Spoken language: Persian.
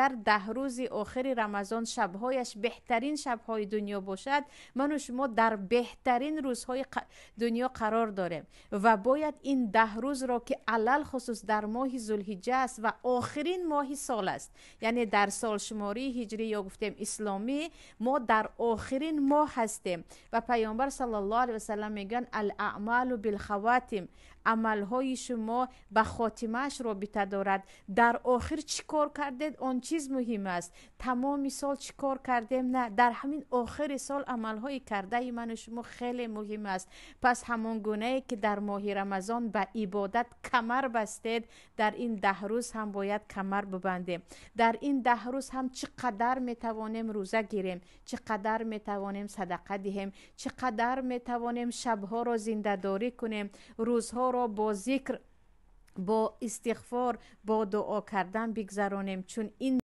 در 10 روز آخر رمضان شبهایش بهترین شبهای دنیا باشد، من و شما در بهترین روزهای دنیا قرار داریم و باید این 10 روز را که علل خصوص در ماه ذوالحجه است و آخرین ماه سال است، یعنی در سال شماری هجری یا گفتیم اسلامی ما در آخرین ماه هستیم و پیامبر صلی الله علیه و سلم میگن الاعمال بالخواتم، عملهای شما به خاتمهش رابطه دارد. در آخر چی کار کردید آن چیز مهم است. تمام سال چی کار کردیم؟ نه، در همین آخر سال عملهای کرده من و شما خیلی مهم است. پس همان گونه که در ماه رمضان به عبادت کمر بستید، در این 10 روز هم باید کمر ببندیم. در این 10 روز هم چقدر میتوانیم روزه گیریم، چقدر میتوانیم صدقه دهیم، چقدر میتوانیم شبها را زنده داری کنیم، روزها را با ذکر، با استغفار، با دعا کردن بگذرانیم، چون این